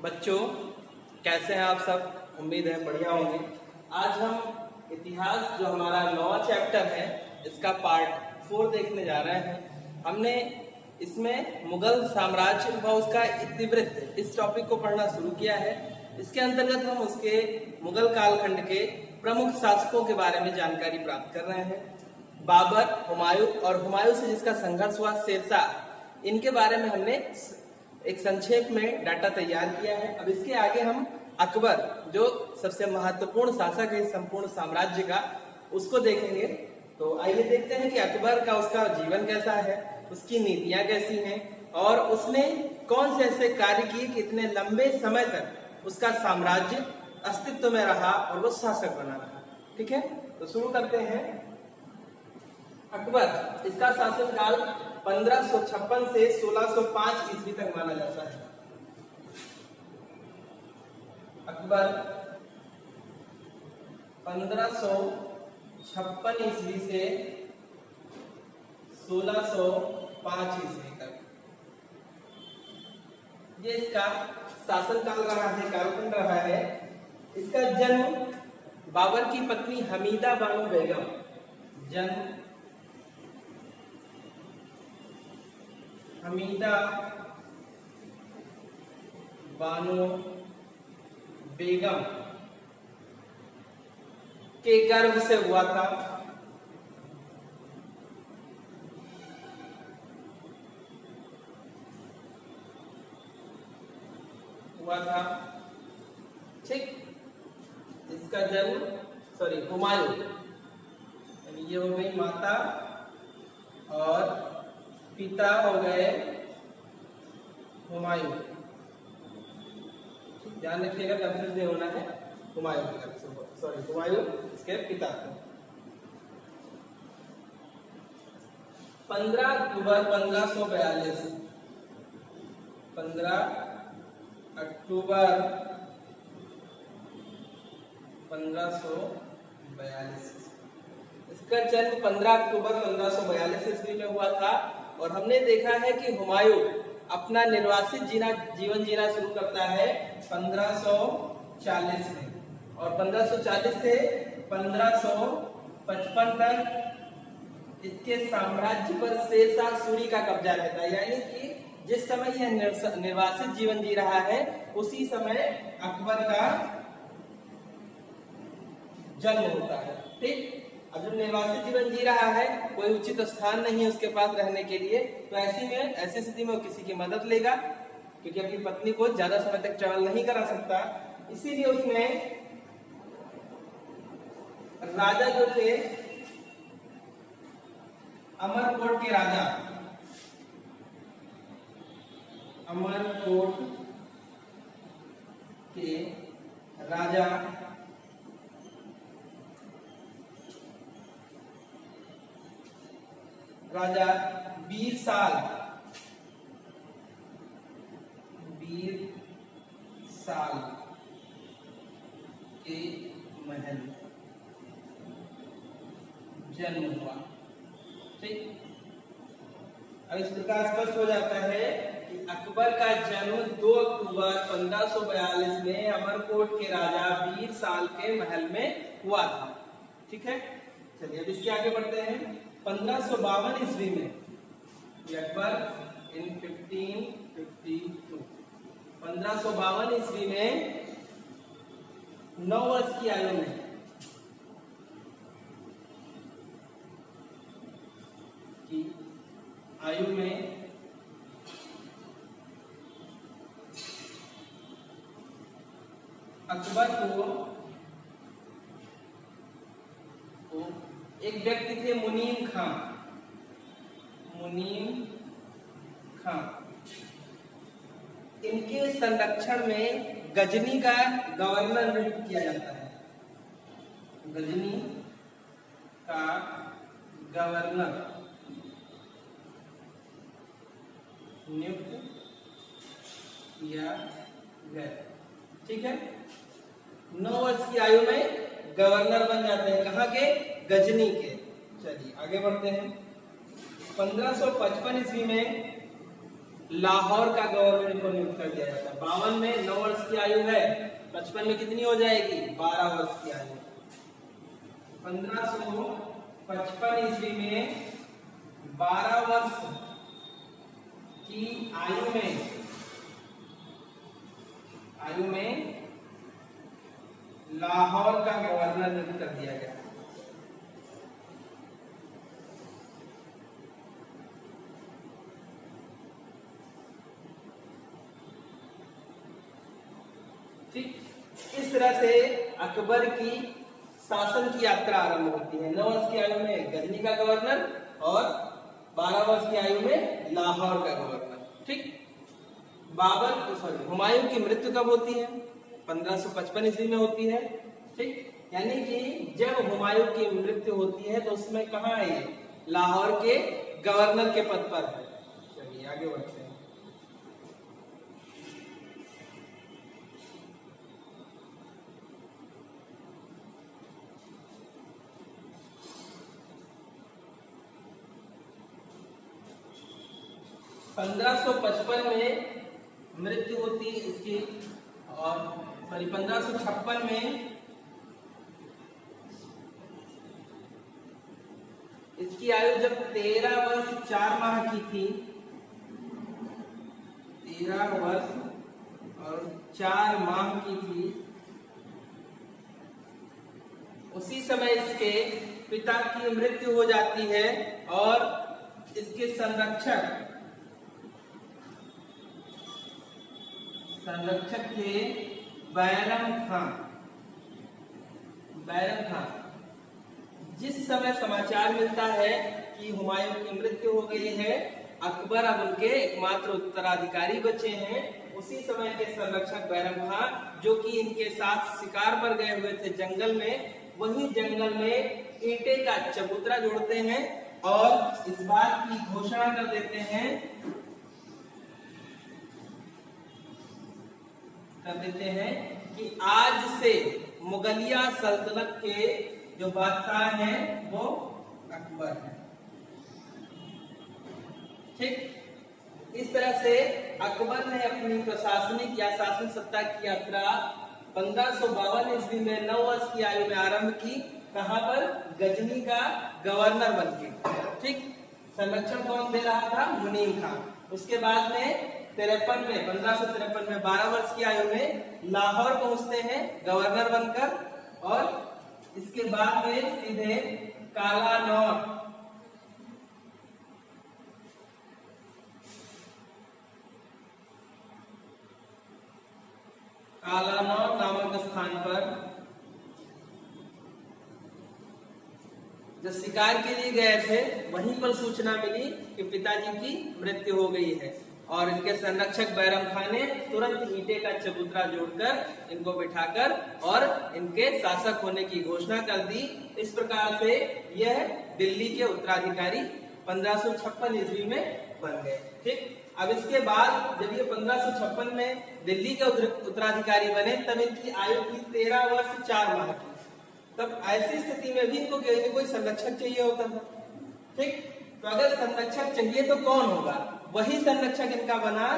बच्चों, कैसे हैं आप सब? उम्मीद है बढ़िया होंगे। आज हम इतिहास जो हमारा 9वां चैप्टर है इसका पार्ट 4 देखने जा रहे हैं। हमने इसमें मुगल साम्राज्य व उसका इतिवृत्त इस टॉपिक को पढ़ना शुरू किया है। इसके अंतर्गत हम उसके मुगल कालखंड के प्रमुख शासकों के बारे में जानकारी प्राप्त कर रहे हैं। बाबर, हुमायूं और हुमायूं से जिसका संघर्ष हुआ शेरशाह, इनके बारे में हमने एक संक्षेप में डाटा तैयार किया है। अब इसके आगे हम अकबर, जो सबसे महत्वपूर्ण शासक है संपूर्ण साम्राज्य का, उसको देखेंगे। तो आइए देखते हैं कि अकबर का उसका जीवन कैसा है, उसकी नीतियां कैसी हैं और उसने कौन से ऐसे कार्य किए कि इतने लंबे समय तक उसका साम्राज्य अस्तित्व में रहा और वो शासक बना रहा। ठीक है, तो शुरू करते हैं। अकबर, इसका शासनकाल 1556 से 1605 ईस्वी तक माना जाता है। अकबर 1556 ईस्वी से 1605 ईस्वी तक ये इसका शासनकाल रहा है, कालखंड रहा है। इसका जन्म बाबर की पत्नी हमीदा बानो बेगम, जन्म हमीदा बानो बेगम के गर्भ से हुआ था। ठीक, इसका जन्म हुमायूं, यानी ये हो गई माता और पिता हो गए हुमायूं। ध्यान रखिएगा, कंफ्यूज नहीं होना है। हुमायूं इसके पिता थे। 15 अक्टूबर 1542, 15 अक्टूबर 1542 इसका जन्म 15 अक्टूबर 1542 ईस्वी में हुआ था। और हमने देखा है कि हुमायूं अपना निर्वासित जीवन जीना शुरू करता है 1540 में, और 1540 से 1555 तक इसके साम्राज्य पर शेरशाह सूरी का कब्जा रहता है। यानी कि जिस समय यह निर्वासित जीवन जी रहा है उसी समय अकबर का जन्म होता है। ठीक, अब जब निर्वासित जीवन जी रहा है, कोई उचित स्थान नहीं है उसके पास रहने के लिए, तो ऐसी स्थिति में वो किसी की मदद लेगा, क्योंकि अपनी पत्नी को ज्यादा समय तक ट्रेवल नहीं करा सकता। इसीलिए उसने राजा जो थे, अमरकोट के राजा, अमरकोट के राजा वीरसाल के महल जन्म हुआ। ठीक, अब इस प्रकार स्पष्ट हो जाता है कि अकबर का जन्म 2 अक्टूबर 1542 में अमरकोट के राजा वीरसाल के महल में हुआ था। ठीक है, चलिए अब इसके आगे बढ़ते हैं। 1552 ईस्वी में अकबर इन 1552 1552 ईस्वी में 9 वर्ष की आयु में अकबर को एक व्यक्ति थे मुनीम खां, इनके संरक्षण में गजनी का गवर्नर नियुक्त किया जाता है। गजनी का गवर्नर नियुक्त किया गया। ठीक है, 9 वर्ष की आयु में गवर्नर बन जाते हैं। कहाँ के? गजनी के। चलिए आगे बढ़ते हैं। 1555 ईस्वी में लाहौर का गवर्नर इनको नियुक्त कर दिया जाता है। 52 में 9 वर्ष की आयु है, 55 में कितनी हो जाएगी? 12 वर्ष की आयु। 1555 ईस्वी में 12 वर्ष की आयु में लाहौर का गवर्नर नियुक्त कर दिया गया। ठीक, इस तरह से अकबर की शासन की यात्रा आरंभ होती है। 9 वर्ष की आयु में गजनी का गवर्नर और 12 वर्ष की आयु में लाहौर का गवर्नर। ठीक, हुमायूं की मृत्यु कब होती है? 1555 ईस्वी में होती है। ठीक, यानी कि जब हुमायूं की मृत्यु होती है तो उसमें कहाँ है ये? लाहौर के गवर्नर के पद पर है। चलिए आगे बढ़ते हैं। में मृत्यु होती है इसकी, और 1556 में इसकी आयु जब 13 वर्ष 4 माह की थी, 13 वर्ष और 4 माह की थी, उसी समय इसके पिता की मृत्यु हो जाती है और इसके संरक्षक थे बैरम खां। जिस समय समाचार मिलता है कि हुमायूं की मृत्यु हो गई है, अकबर अब उनके एकमात्र उत्तराधिकारी बचे हैं, उसी समय के संरक्षक बैरम खां, जो कि इनके साथ शिकार पर गए हुए थे जंगल में, वही जंगल में ईंटे का चबूतरा जोड़ते हैं और इस बात की घोषणा कर देते हैं कि आज से मुगलिया सल्तनत के जो बादशाह हैं वो अकबर हैं। ठीक, इस तरह से अकबर ने अपनी प्रशासनिक या शासन सत्ता की यात्रा 1552 ईस्वी में 9 वर्ष की आयु में आरंभ की। कहां पर? गजनी का गवर्नर बनके। ठीक, संरक्षण कौन दे रहा था? मुनीम खां। उसके बाद में 1553 में 12 वर्ष की आयु में लाहौर पहुंचते हैं गवर्नर बनकर, और इसके बाद में सीधे कालानौर नामक स्थान पर जब शिकार के लिए गए थे, वहीं पर सूचना मिली कि पिताजी की मृत्यु हो गई है, और इनके संरक्षक बैरम खां ने तुरंत ईंटे का चबूतरा जोड़कर इनको बिठाकर और इनके शासक होने की घोषणा कर दी। इस प्रकार से यह दिल्ली के उत्तराधिकारी 1556 ईस्वी में बन गए। ठीक, अब इसके बाद जब ये 1556 में दिल्ली के उत्तराधिकारी बने, तब इनकी आयु थी 13 वर्ष 4 माह की। तब ऐसी स्थिति में भी इनको कोई संरक्षक चाहिए होता था। ठीक, तो अगर संरक्षक चाहिए तो कौन होगा? वही संरक्षक इनका बना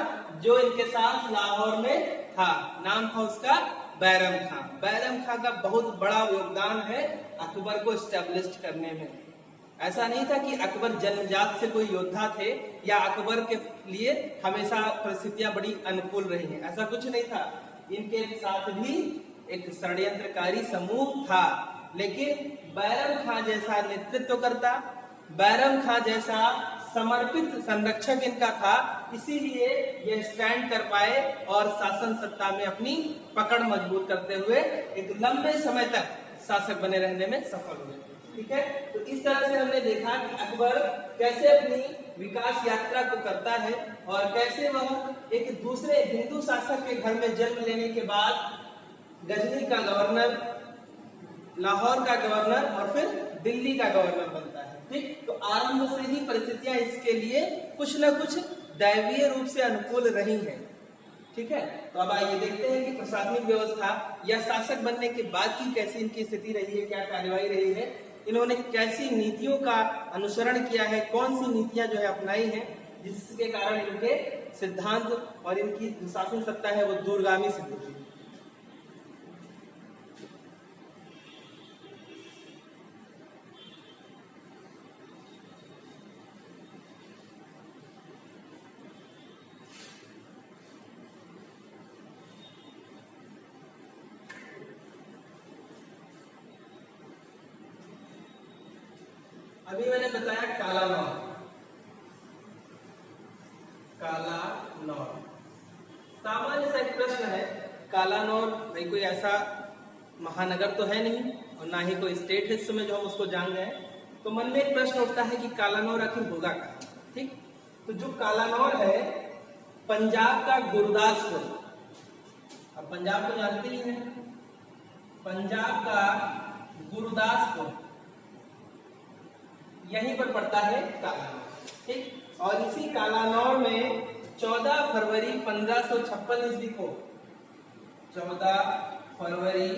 जो इनके साथ लाहौर में था। नाम था उसका बैरम खां। बैरम खां का बहुत बड़ा योगदान है अकबर को स्टैब्लिश करने में। ऐसा नहीं था कि अकबर जन्मजात से कोई योद्धा थे या अकबर के लिए हमेशा परिस्थितियां बड़ी अनुकूल रही हैं, ऐसा कुछ नहीं था। इनके साथ भी एक षड्यंत्रकारी समूह था, लेकिन बैरम खां जैसा नेतृत्व करता, बैरम खां जैसा समर्पित संरक्षक इनका था, इसीलिए ये स्टैंड कर पाए और शासन सत्ता में अपनी पकड़ मजबूत करते हुए एक लंबे समय तक शासक बने रहने में सफल हुए। ठीक है, तो इस तरह से हमने देखा कि अकबर कैसे अपनी विकास यात्रा को करता है और कैसे वह एक दूसरे हिंदू शासक के घर में जन्म लेने के बाद गजनी का गवर्नर, लाहौर का गवर्नर और फिर दिल्ली का गवर्नर बनता है। ठीक, तो आरंभ से ही परिस्थितियां इसके लिए कुछ न कुछ दैवीय रूप से अनुकूल रही हैं। ठीक है, तो अब आइए देखते हैं कि प्रशासनिक व्यवस्था या शासक बनने के बाद की कैसी इनकी स्थिति रही है, क्या कार्यवाही रही है, इन्होंने कैसी नीतियों का अनुसरण किया है, कौन सी नीतियां जो है अपनाई हैं, जिसके कारण इनके सिद्धांत और इनकी जो शासन सत्ता है वो दूरगामी सिद्ध हुई। अभी मैंने बताया काला नौर, काला नौर सामान्य सा एक प्रश्न है। काला नौर भाई कोई ऐसा महानगर तो है नहीं और ना ही कोई स्टेट है इस समय जो हम उसको जान गए, तो मन में एक प्रश्न उठता है कि काला नौर आखिर होगा क्या। ठीक, तो जो काला नौर है पंजाब का गुरदासपुर, अब पंजाब तो जानते ही हैं, पंजाब का गुरदासपुर यहीं पर पड़ता है कालानौर। ठीक, और इसी कालानौर में 14 फरवरी 1556 ईस्वी को, 14 फरवरी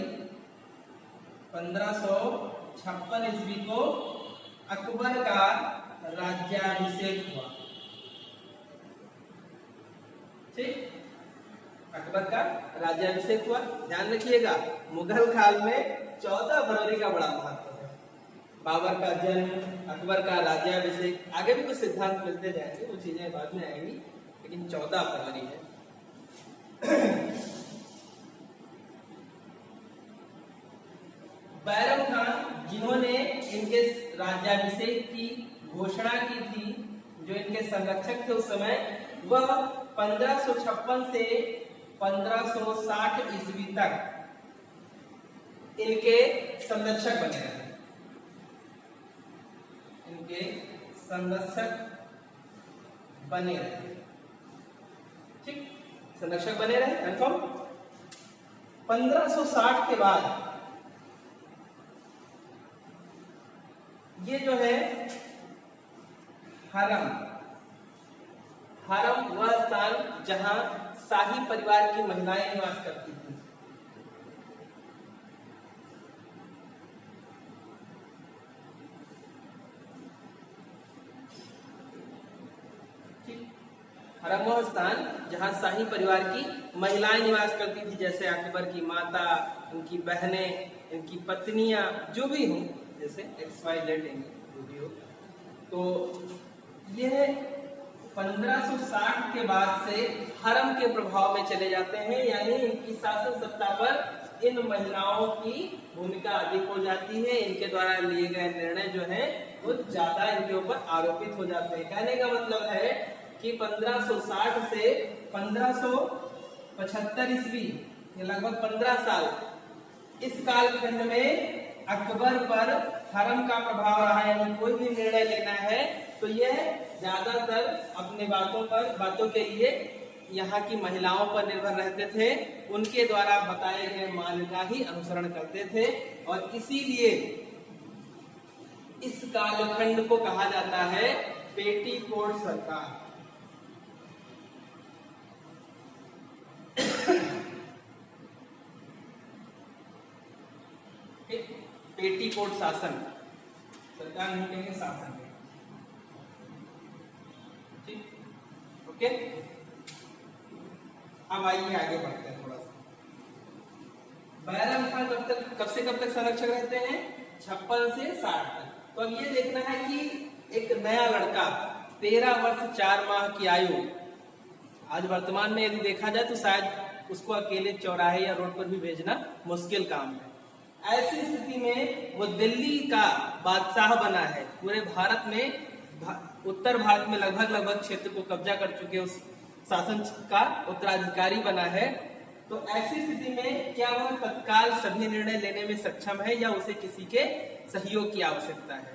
1556 ईस्वी को अकबर का राज्याभिषेक हुआ। ठीक, अकबर का राज्याभिषेक हुआ। ध्यान रखिएगा मुगल काल में 14 फरवरी का बड़ा महत्व है। बाबर का जन्म, अकबर का राज्याभिषेक, आगे भी कुछ सिद्धांत मिलते जाएंगे, वो चीजें बाद में आएंगी, लेकिन 14 फरवरी है। बैरम खान जिन्होंने इनके राज्याभिषेक की घोषणा की थी, जो इनके संरक्षक थे उस समय, वह 1556 से 1560 ईस्वी तक इनके संरक्षक बने रहे। इनके संरक्षक बने रहे। ठीक, संरक्षक बने रहे, कंफर्म। 1560 के बाद ये जो है हरम, हरम वह स्थान जहां शाही परिवार की महिलाएं निवास करती थी। हरम वह स्थान जहां शाही परिवार की महिलाएं निवास करती थी, जैसे अकबर की माता, इनकी बहनें, इनकी पत्नियां, जो भी हों, जैसे XYZ जो भी हो। तो यह 1560 के बाद से हरम के प्रभाव में चले जाते हैं, यानी इनकी शासन सत्ता पर इन महिलाओं की भूमिका अधिक हो जाती है। इनके द्वारा लिए गए निर्णय जो हैं वो ज्यादा इनके ऊपर आरोपित हो जाते हैं। कहने का मतलब है कि 1560 से 1575 ईस्वी, लगभग 15 साल, इस कालखंड में अकबर पर हरम का प्रभाव रहा। यानी कोई भी निर्णय लेना है तो यह ज्यादातर अपने बातों के लिए यहाँ की महिलाओं पर निर्भर रहते थे, उनके द्वारा बताए गए मान का ही अनुसरण करते थे। और इसीलिए इस कालखंड को कहा जाता है पेटीकोट सरकार। पेटीकोट शासन, सरकार नहीं कहेंगे, शासन। ठीक, ओके। अब आइए आगे बढ़ते हैं थोड़ा सा। बैरम खान कब से कब तक संरक्षक रहते हैं? 56 से 60 तक। तो अब ये देखना है कि एक नया लड़का 13 वर्ष 4 माह की आयु, आज वर्तमान में यदि देखा जाए तो शायद उसको अकेले चौराहे या रोड पर भी भेजना मुश्किल काम है। ऐसी स्थिति में वो दिल्ली का बादशाह बना है, पूरे भारत में, उत्तर भारत में लगभग क्षेत्र को कब्जा कर चुके उस शासन का उत्तराधिकारी बना है। तो ऐसी स्थिति में क्या वह तत्काल सभी निर्णय लेने में सक्षम है या उसे किसी के सहयोग की आवश्यकता है?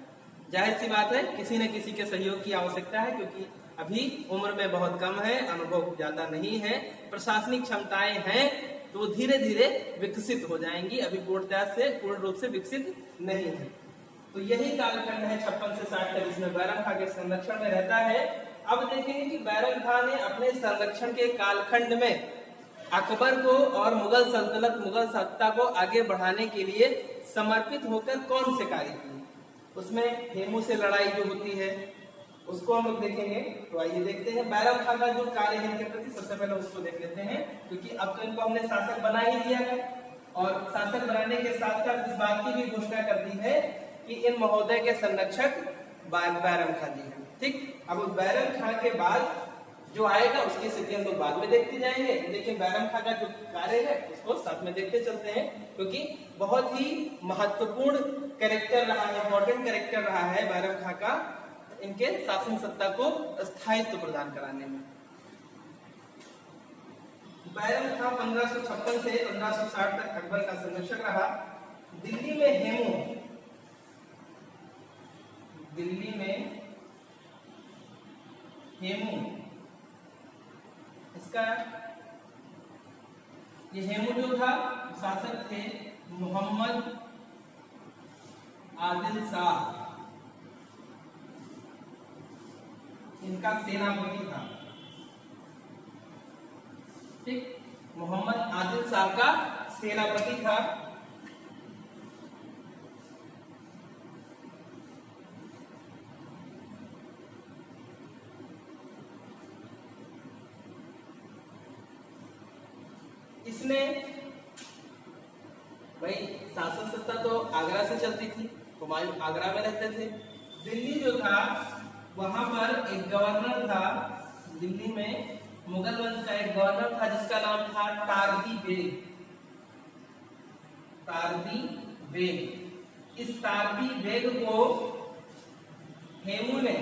जाहिर सी बात है किसी न किसी के सहयोग की आवश्यकता है, क्योंकि अभी उम्र में बहुत कम है, अनुभव ज्यादा नहीं है, प्रशासनिक क्षमताएं हैं तो धीरे धीरे विकसित हो जाएंगी, अभी पूर्ण रूप से विकसित नहीं है। तो यही कालखंड है 56 से 60 तक, इसमें बैरम खान के संरक्षण में रहता है। अब देखेंगे कि बैरम खान ने अपने संरक्षण के कालखंड में अकबर को और मुगल सल्तनत, मुगल सत्ता को आगे बढ़ाने के लिए समर्पित होकर कौन से कार्य किए। उसमें हेमू से लड़ाई जो होती है, उसको हम लोग देखेंगे। तो आइए देखते हैं बैरम खां का जो कार्य है इनके प्रति, सबसे पहले उसको देख लेते हैं, क्योंकि अब तो इनको हमने शासक बना ही दिया है और शासक बनाने के साथ साथ इस बात की भी घोषणा कर दी है कि इन महोदय के संरक्षक बैरम खां जी हैं। ठीक, अब उस बैरम खां के बाद जो आएगा उसकी स्थिति हम लोग बाद में देखते जाएंगे, लेकिन बैरम खां का जो कार्य है उसको साथ में देखते चलते हैं, क्योंकि बहुत ही महत्वपूर्ण कैरेक्टर रहा है, इंपॉर्टेंट कैरेक्टर रहा है बैरम खां का इनके शासन सत्ता को स्थायित्व प्रदान कराने में। बैरम खां 1556 से 1560 तक अकबर का संरक्षक रहा। दिल्ली में हेमू इसका ये हेमू जो था शासक थे मोहम्मद आदिल शाह, इनका सेनापति था। ठीक, मोहम्मद आदिल शाह का सेनापति था। इसने भाई शासन सत्ता तो आगरा से चलती थी, हुमायूं आगरा में रहते थे। दिल्ली जो था वहां पर एक गवर्नर था, दिल्ली में मुगल वंश का एक गवर्नर था जिसका नाम था तारदी बेग। इस तारदी बेग को हेमू ने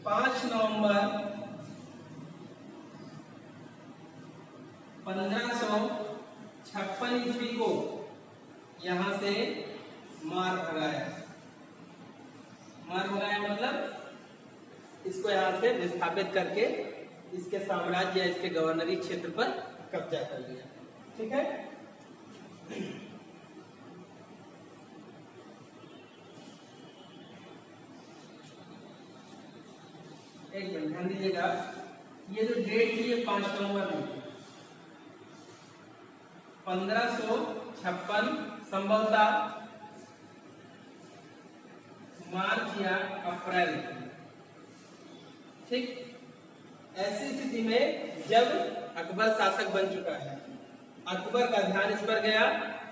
5 नवंबर 1556 ईस्वी को यहां से मार भगाया मतलब इसको यहां से विस्थापित करके इसके साम्राज्य या इसके गवर्नरी क्षेत्र पर कब्जा कर लिया। ठीक है, एक मिनट ध्यान दीजिएगा, ये जो डेट थी ये 5 नवंबर में 1556 संभवतः मार्च या अप्रैल। ठीक, ऐसी स्थिति में जब अकबर शासक बन चुका है, अकबर का ध्यान इस पर गया,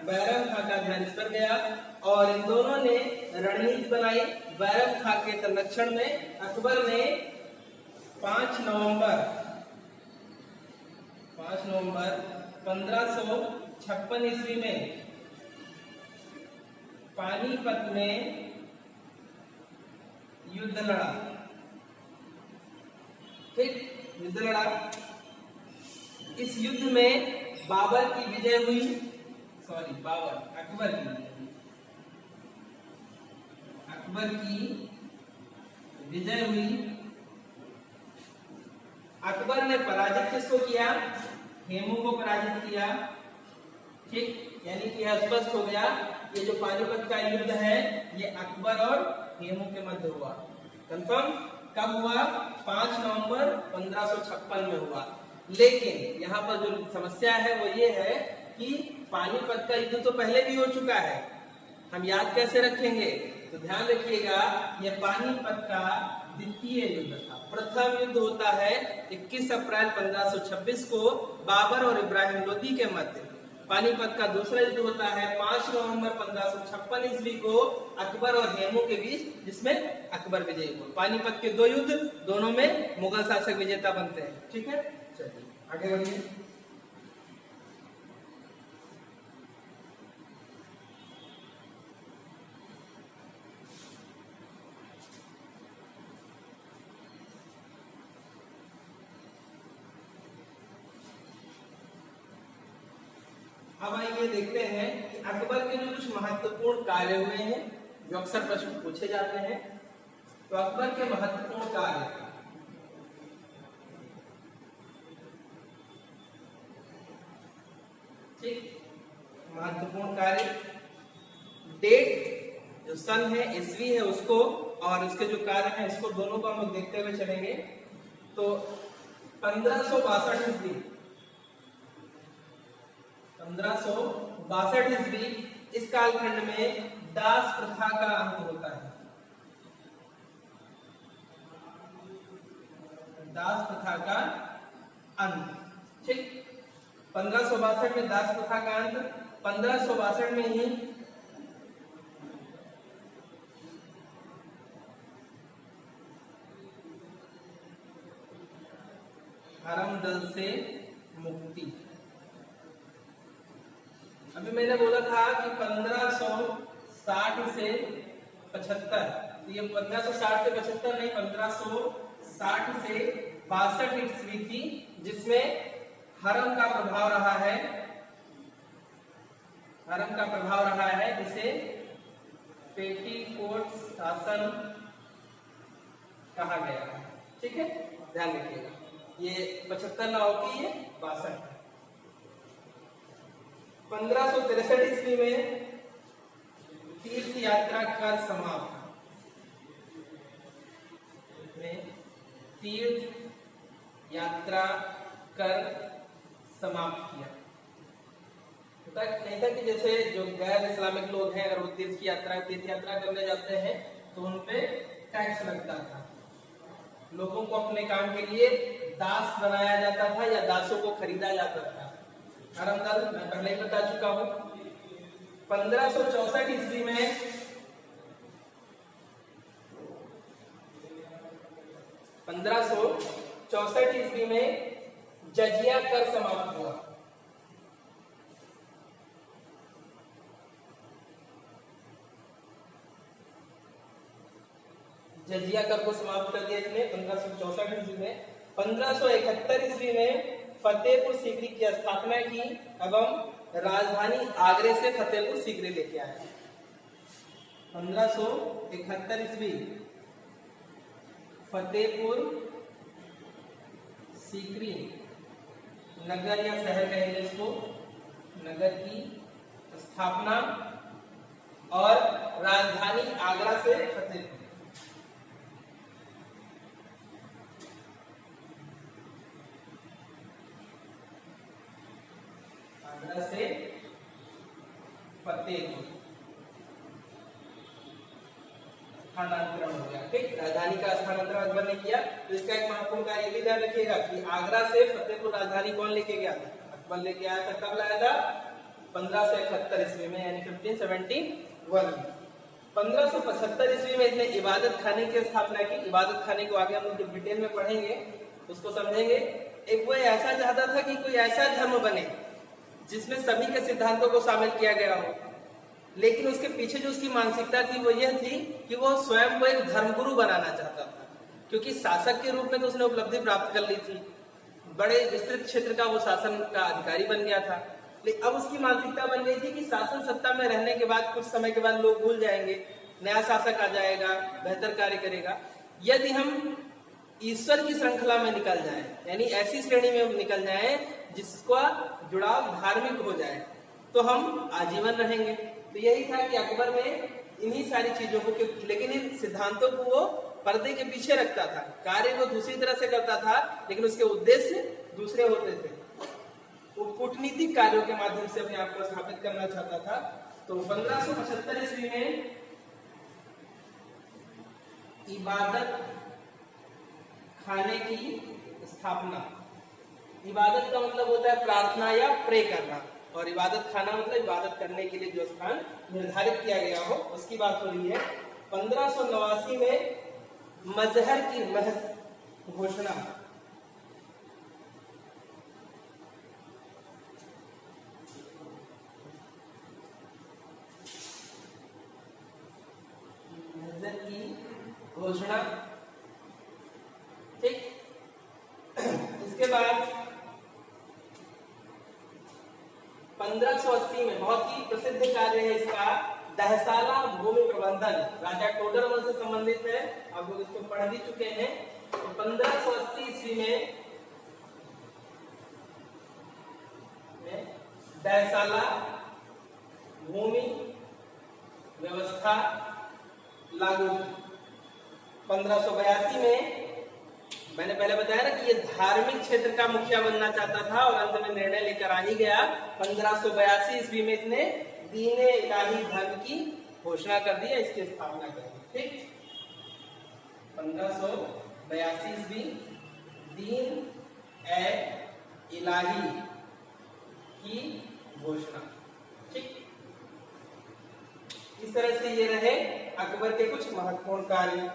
बैरम खां का ध्यान इस पर गया और इन दोनों ने रणनीति बनाई। बैरम खां के संरक्षण में अकबर ने 5 नवंबर 1556 ईस्वी में पानीपत में युद्ध लड़ा। ठीक, युद्ध लड़ा। इस युद्ध में बाबर की विजय हुई, अकबर की विजय हुई। अकबर ने पराजित किसको किया? हेमू को पराजित किया। ठीक, यानी कि यह स्पष्ट हो गया ये जो पानीपत का युद्ध है ये अकबर और हेमू के मध्य हुआ। कंफर्म कब हुआ? 5 नवंबर 1556 में हुआ। लेकिन यहाँ पर जो समस्या है वो ये है कि पानीपत का युद्ध तो पहले भी हो चुका है, हम याद कैसे रखेंगे? तो ध्यान रखिएगा, ये पानीपत का द्वितीय युद्ध था। प्रथम युद्ध होता है 21 अप्रैल 1526 को बाबर और इब्राहिम लोदी के मध्य। पानीपत का दूसरा युद्ध होता है 5 नवंबर 1556 ईस्वी को अकबर और हेमू के बीच, जिसमें अकबर विजयी हुआ। पानीपत के 2 युद्ध, दोनों में मुगल शासक विजेता बनते हैं। ठीक है, चलिए आगे बढ़िए। अब आइए देखते हैं कि अकबर के जो कुछ महत्वपूर्ण कार्य हुए हैं जो अक्सर प्रश्न पूछे जाते हैं। तो अकबर के महत्वपूर्ण कार्य, ठीक, महत्वपूर्ण कार्य, डेट जो सन है, ईस्वी है उसको, और उसके जो कार्य है इसको दोनों को हम लोग देखते हुए चलेंगे। तो 1562 ईस्वी, इस कालखंड में दास प्रथा का अंत होता है। दास प्रथा का अंत, ठीक। 1562 में दास प्रथा का अंत, 1562 में ही धर्मदल से मुक्ति। अभी मैंने बोला था कि 1560 से 75, तो ये 1560 से 75 नहीं, 1560 से 62 ईस्वी थी, जिसमें हरम का प्रभाव रहा है। हरम का प्रभाव रहा है, जिसे पेटीकोट शासन कहा गया है, ठीक है, ध्यान रखिएगा। ये 75 ना होगी, ये 62। 1563 ईस्वी में तीर्थ यात्रा कर समाप्त, तीर्थ यात्रा कर समाप्त किया। नहीं था कि जैसे जो गैर इस्लामिक लोग हैं, अगर वो तीर्थ यात्रा करने जाते हैं तो उन पे टैक्स लगता था। लोगों को अपने काम के लिए दास बनाया जाता था या दासों को खरीदा जाता था। धर्मदल मैं पहले ही बता चुका हूं। 1564 ईस्वी में जजिया कर समाप्त हुआ। जजिया कर को समाप्त कर दिया इसने 1564 ईस्वी में। 1571 ईस्वी में फतेहपुर सीकरी की स्थापना की एवं राजधानी आगरे से फतेहपुर सीकरी लेके आए। 1571 ईस्वी फतेहपुर सीकरी नगर या शहर कहेंगे इसको, नगर की स्थापना और राजधानी आगरा से फतेहपुर। आगरा से फतेहपुर स्थानांतरण हो गया, ठीक। राजधानी का स्थानांतरण अकबर ने किया, तो इसका एक महत्वपूर्ण कार्य भी ध्यान रखिएगा कि आगरा से फतेहपुर राजधानी कौन लेके गया था? अकबर लेके आया था। कब लाया था? 1571 ईस्वी में, यानी 1571 में। 1575 ईस्वी में इसने इबादत खाने की स्थापना की। इबादत खाने को आगे हम लोग डिटेल में पढ़ेंगे, उसको समझेंगे। एक वो ऐसा चाहता था कि कोई ऐसा धर्म बने जिसमें सभी के सिद्धांतों को शामिल किया गया हो, लेकिन उसके पीछे जो उसकी मानसिकता थी वो यह थी कि वो स्वयं को एक धर्मगुरु बनाना चाहता था, क्योंकि शासक के रूप में तो उसने उपलब्धि प्राप्त कर ली थी, बड़े विस्तृत क्षेत्र का वो शासन का अधिकारी बन गया था। लेकिन अब उसकी मानसिकता बन गई थी कि शासन सत्ता में रहने के बाद कुछ समय के बाद लोग भूल जाएंगे, नया शासक आ जाएगा, बेहतर कार्य करेगा। यदि हम ईश्वर की श्रृंखला में निकल जाएं, यानी ऐसी श्रेणी में निकल जाएं जिसका जुड़ाव धार्मिक हो जाए, तो हम आजीवन रहेंगे। तो यही था कि अकबर में इन्हीं सारी चीजों को, लेकिन इन सिद्धांतों को वो पर्दे के पीछे रखता था, कार्य वो दूसरी तरह से करता था, लेकिन उसके उद्देश्य दूसरे होते थे। वो कूटनीतिक कार्यों के माध्यम से अपने आप को स्थापित करना चाहता था। तो 1575 ईस्वी में इबादत खाने की स्थापना। इबादत का मतलब होता है प्रार्थना या प्रे करना, और इबादत खाना मतलब इबादत करने के लिए जो स्थान निर्धारित किया गया हो, उसकी बात हो रही है। 1589 में मजहर की महज घोषणा। मजहर की घोषणा, ठीक। इसके बाद 1580 में बहुत ही प्रसिद्ध कार्य है इसका, दहसाला भूमि प्रबंधन। राजा टोडरमल से संबंधित है, आप लोग इसको पढ़ भी चुके हैं। तो 1580 ईस्वी में दहसाला भूमि व्यवस्था लागू। 1582 में मैंने पहले बताया ना कि ये धार्मिक क्षेत्र का मुखिया बनना चाहता था, और अंत में निर्णय लेकर आ ही गया। 1582 ईस्वी में इसने दीने इलाही धर्म की घोषणा कर दी, इसकी स्थापना कर दी। ठीक, 1582 ईस्वी दीन ए इलाही की घोषणा। ठीक, इस तरह से ये रहे अकबर के कुछ महत्वपूर्ण कार्य।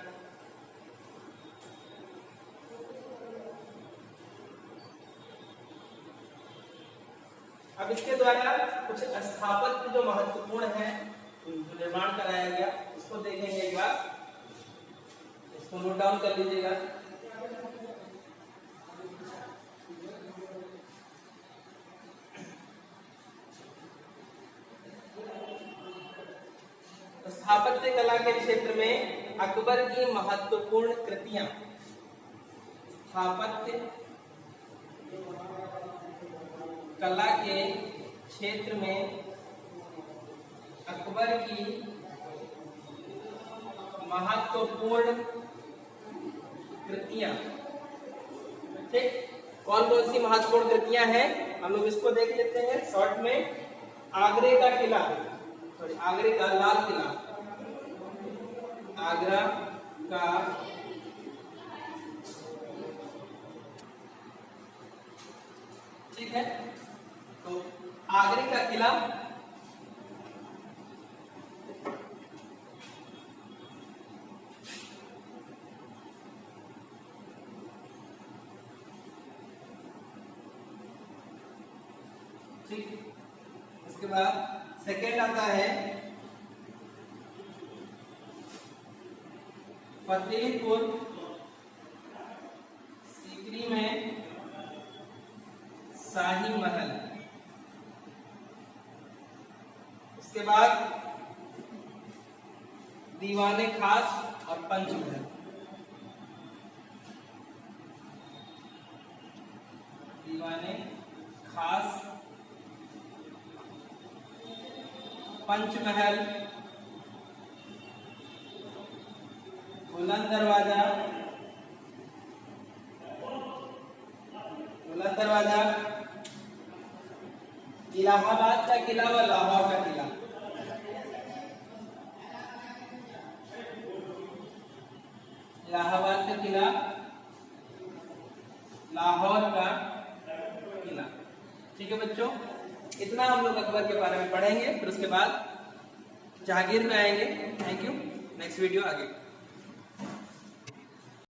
अब इसके द्वारा कुछ स्थापत्य जो महत्वपूर्ण है, जो निर्माण कराया गया, उसको देखेंगे एक बार। इसको नोट डाउन कर लीजिएगा। स्थापत्य कला के क्षेत्र में अकबर की महत्वपूर्ण कृतियां। स्थापत्य कला के क्षेत्र में अकबर की महत्वपूर्ण कृतियां। ठीक, कौन कौन सी महत्वपूर्ण कृतियां हैं, हम लोग इसको देख लेते हैं शॉर्ट में। आगरे का किला, सॉरी आगरे का लाल किला, आगरा का ठीक है, तो आगरे का किला ठीक। उसके बाद सेकेंड आता है फतेहपुर सीकरी में शाही महल। उसके बाद दीवाने खास और पंचमहल। दीवाने खास, पंचमहल, बुलंद दरवाजा, बुलंद दरवाजा, इलाहाबाद का किला व लाहौर का किला। इलाहाबाद का किला, लाहौर का किला। ठीक है बच्चों, इतना हम लोग अकबर के बारे में पढ़ेंगे, फिर उसके बाद जहांगीर में आएंगे। थैंक यू, नेक्स्ट वीडियो आगे।